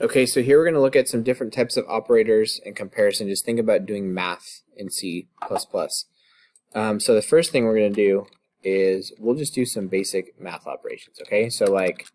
Okay, so here we're going to look at some different types of operators in comparison. Just think about doing math in C++. So the first thing we're going to do is we'll just do some basic math operations, okay? So like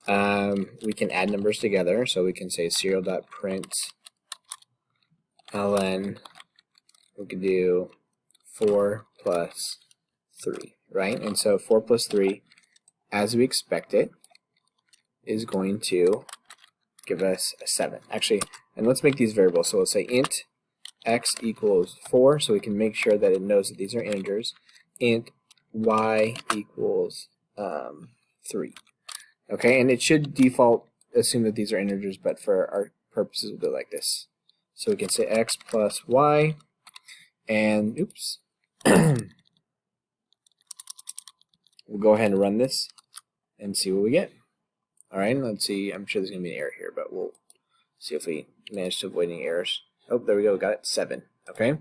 we can add numbers together, so we can say serial.print ln, we could do 4 plus 3, right? And so 4 plus 3, as we expect it, is going to give us a 7. Actually, and let's make these variables. So let's say int x equals 4, so we can make sure that it knows that these are integers. Int y equals 3. Okay, and it should default assume that these are integers, but for our purposes we'll do it like this. So we can say x plus y, and oops, we'll go ahead and run this and see what we get. Alright, let's see. I'm sure there's going to be an error here, but we'll see if we manage to avoid any errors. Oh, there we go. Got it. 7. Okay?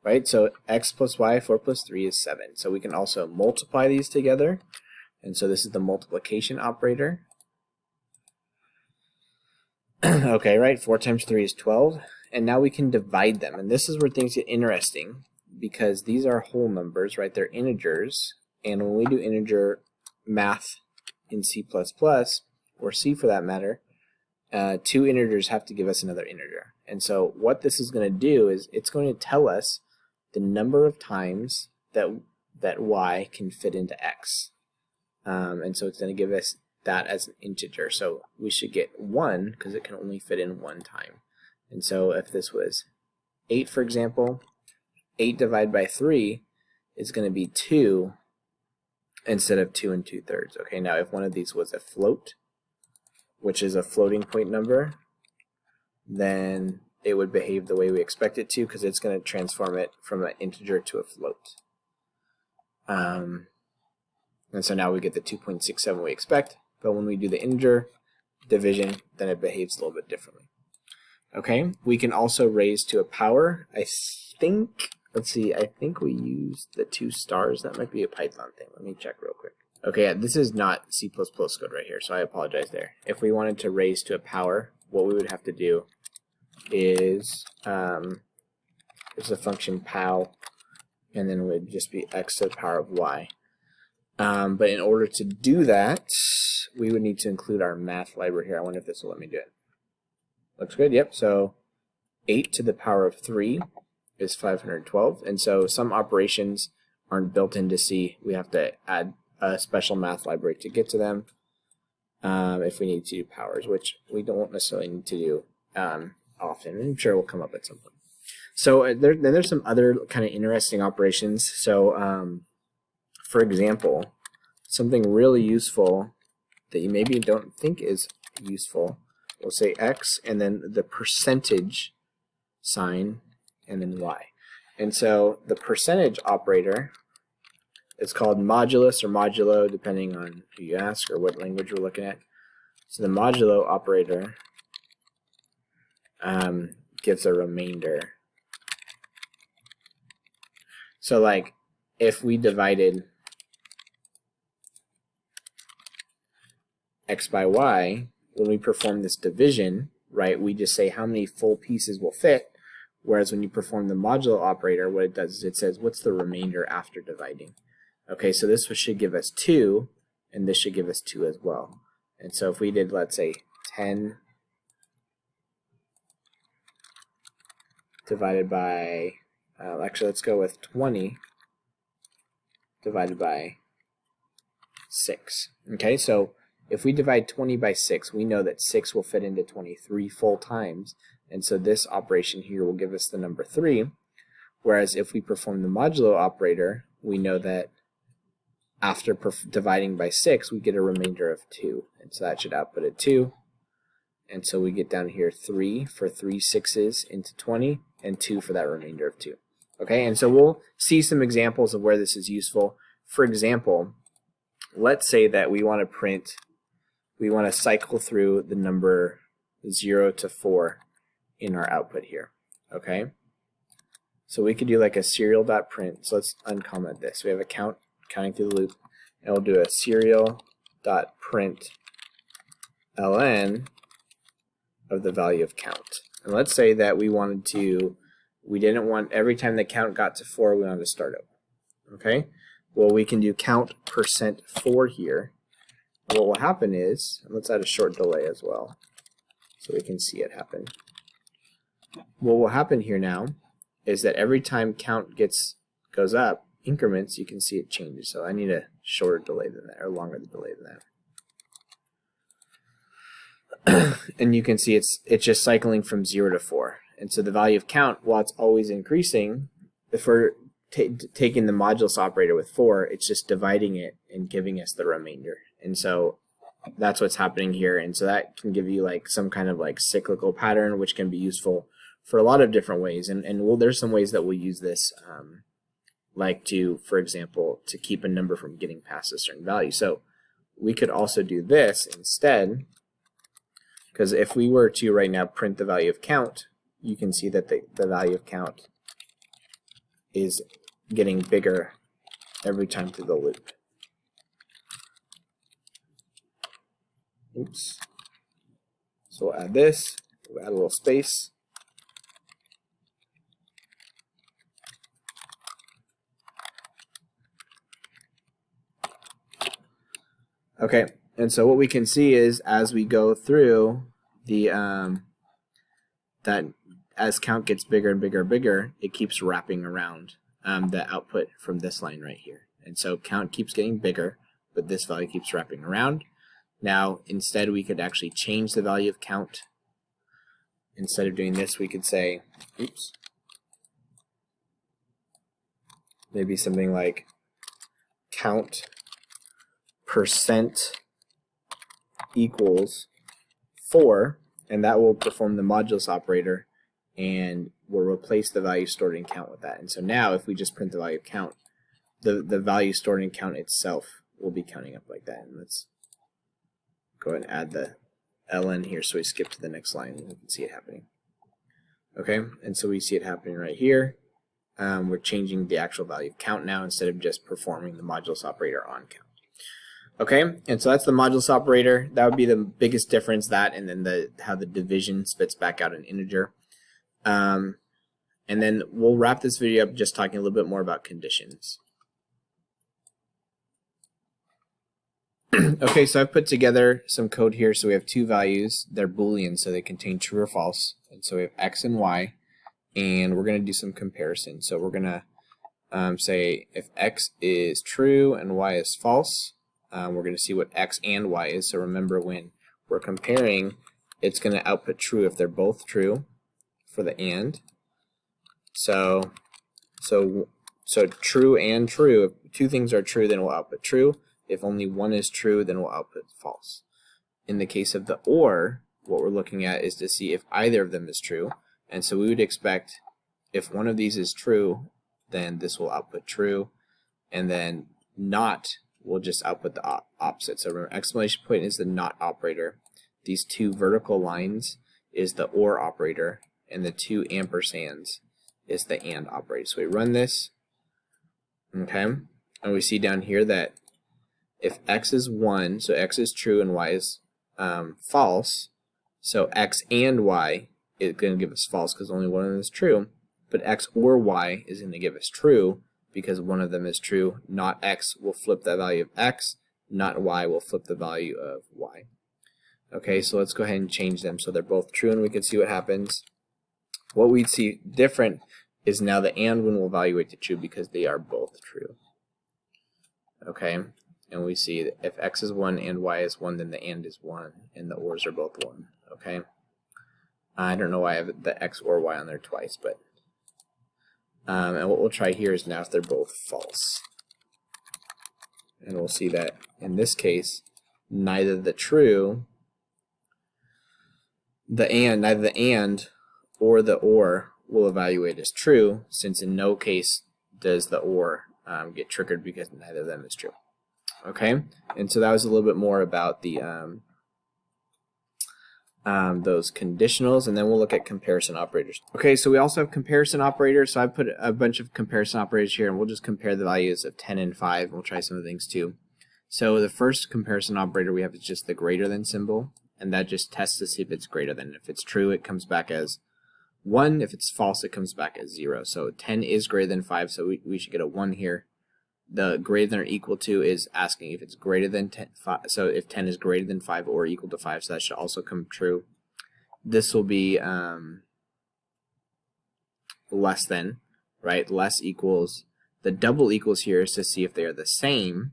Right? So x plus y, 4 plus 3 is 7. So we can also multiply these together. And so this is the multiplication operator. Okay, right? 4 times 3 is 12. And now we can divide them. And this is where things get interesting, because these are whole numbers, right? They're integers. And when we do integer math in C++, or C for that matter, 2 integers have to give us another integer. And so what this is going to do is it's going to tell us the number of times that y can fit into x. And so it's going to give us that as an integer. So we should get 1 because it can only fit in 1 time. And so if this was 8, for example, 8 divided by 3 is going to be 2 instead of 2 2/3. Okay, now if one of these was a float, which is a floating point number, then it would behave the way we expect it to, because it's going to transform it from an integer to a float. And so now we get the 2.67 we expect, but when we do the integer division, then it behaves a little bit differently. Okay, we can also raise to a power. I think, let's see, I think we used the 2 stars. That might be a Python thing. Let me check real quick. Okay, yeah, this is not C++ code right here, so I apologize there. If we wanted to raise to a power, what we would have to do is, there's a function pow, and then it would just be x to the power of y. But in order to do that, we would need to include our math library here. I wonder if this will let me do it. Looks good, yep. So 8 to the power of 3 is 512, and so some operations aren't built into C. We have to add a special math library to get to them if we need to do powers, which we don't necessarily need to do often. I'm sure it will come up at some point. So then there's some other kind of interesting operations. So for example, something really useful that you maybe don't think is useful, we'll say x and then the percentage sign and then y. And so the percentage operator, it's called modulus or modulo, depending on who you ask or what language we're looking at. So the modulo operator gives a remainder. So like if we divided x by y, when we perform this division, right, we just say how many full pieces will fit, whereas when you perform the modulo operator, what it does is it says what's the remainder after dividing. Okay, so this should give us 2, and this should give us 2 as well. And so if we did, let's say, 10 divided by, actually let's go with 20 divided by 6. Okay, so if we divide 20 by 6, we know that 6 will fit into 23 full times, and so this operation here will give us the number 3, whereas if we perform the modulo operator, we know that after dividing by 6, we get a remainder of 2, and so that should output a 2, and so we get down here 3 for 3 6s into 20, and 2 for that remainder of 2. Okay, and so we'll see some examples of where this is useful. For example, let's say that we want to cycle through the number 0 to 4 in our output here. Okay, so we could do like a serial.print. So let's uncomment this. We have a counting through the loop, and we'll do a serial.print ln of the value of count. And let's say that we didn't want every time the count got to 4, we wanted to start over. Okay? Well, we can do count %4 here. And what will happen is, and let's add a short delay as well, so we can see it happen. What will happen here now is that every time count goes up, increments, you can see it changes. So I need a shorter delay than that, or longer delay than that. And you can see it's just cycling from 0 to 4. And so the value of count, while it's always increasing, if we're taking the modulus operator with 4, it's just dividing it and giving us the remainder. And so that's what's happening here. And so that can give you like some kind of like cyclical pattern, which can be useful for a lot of different ways. And there's some ways that we'll use this, like to, for example, to keep a number from getting past a certain value. So we could also do this instead, because if we were to right now print the value of count, you can see that the value of count is getting bigger every time through the loop. Oops. So we'll add this, we'll add a little space. Okay, and so what we can see is as we go through the that as count gets bigger and bigger and bigger, it keeps wrapping around the output from this line right here. And so count keeps getting bigger, but this value keeps wrapping around. Now, instead, we could actually change the value of count. Instead of doing this, we could say, oops, maybe something like count % equals 4, and that will perform the modulus operator and will replace the value stored in count with that. And so now if we just print the value of count, the value stored in count itself will be counting up like that. And let's go ahead and add the ln here so we skip to the next line and we can see it happening. Okay, and so we see it happening right here. We're changing the actual value of count now instead of just performing the modulus operator on count. Okay, and so that's the modulus operator. That would be the biggest difference, that and then how the division spits back out an integer. And then we'll wrap this video up just talking a little bit more about conditions. Okay, so I've put together some code here. So we have two values. They're Boolean, so they contain true or false. And so we have x and y, and we're going to do some comparison. So we're going to say if x is true and y is false, we're going to see what x and y is. So remember, when we're comparing, it's going to output true if they're both true for the and. So true and true. If two things are true, then we'll output true. If only one is true, then we'll output false. In the case of the or, what we're looking at is to see if either of them is true. And so we would expect if one of these is true, then this will output true, and then not will just output the opposite. So remember, exclamation point is the not operator. These two vertical lines is the or operator, and the two ampersands is the and operator. So we run this, okay, and we see down here that if x is 1, so x is true and y is false, so x and y is going to give us false because only one of them is true, but x or y is going to give us true because one of them is true. Not x will flip the value of x, not y will flip the value of y. Okay, so let's go ahead and change them so they're both true, and we can see what happens. What we'd see different is now the and one will evaluate to true because they are both true. Okay, and we see that if x is 1 and y is 1, then the and is 1, and the ors are both 1. Okay, I don't know why I have the x or y on there twice, but and what we'll try here is now if they're both false, and we'll see that in this case neither the and or the or will evaluate as true, since in no case does the or get triggered because neither of them is true. Okay, and so that was a little bit more about the those conditionals, and then we'll look at comparison operators. Okay, so we also have comparison operators. So I put a bunch of comparison operators here, and we'll just compare the values of 10 and 5, and we'll try some of the things too. So the first comparison operator we have is just the greater than symbol, and that just tests to see if it's greater than. If it's true, it comes back as 1. If it's false, it comes back as 0. So 10 is greater than 5, so we should get a 1 here. The greater than or equal to is asking if it's greater than 10, 5, so if 10 is greater than 5 or equal to 5, so that should also come true. This will be less than, right? Less equals. The double equals here is to see if they are the same.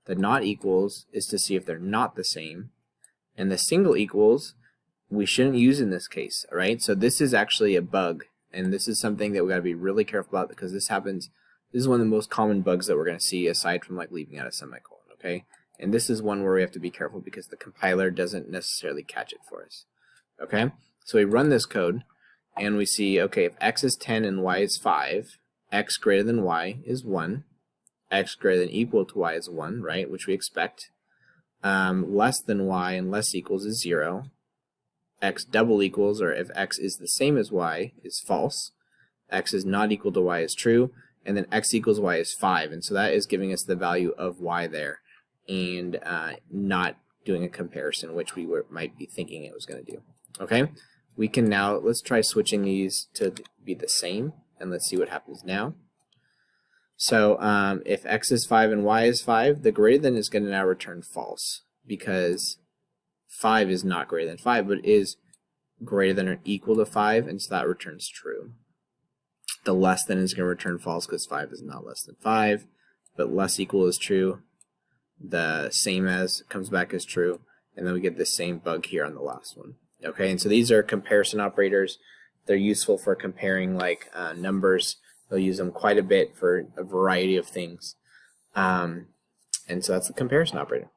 The not equals is to see if they're not the same. And the single equals we shouldn't use in this case, right? So this is actually a bug, and this is something that we got to be really careful about, because this happens. This is one of the most common bugs that we're going to see, aside from like leaving out a semicolon, okay? And this is one where we have to be careful because the compiler doesn't necessarily catch it for us, okay? So we run this code, and we see, okay, if x is 10 and y is 5, x greater than y is 1, x greater than equal to y is 1, right, which we expect. Less than y and less equals is 0. X double equals, or if x is the same as y, is false. X is not equal to y is true. And then x equals y is 5. And so that is giving us the value of y there, and not doing a comparison, which we might be thinking it was going to do. Okay? We can now, let's try switching these to be the same, and let's see what happens now. So if x is 5 and y is 5, the greater than is going to now return false, because 5 is not greater than 5, but is greater than or equal to 5, and so that returns true. The less than is going to return false because 5 is not less than 5, but less equal is true. The same as comes back as true, and then we get the same bug here on the last one. Okay, and so these are comparison operators. They're useful for comparing like numbers. They'll use them quite a bit for a variety of things. And so that's the comparison operator.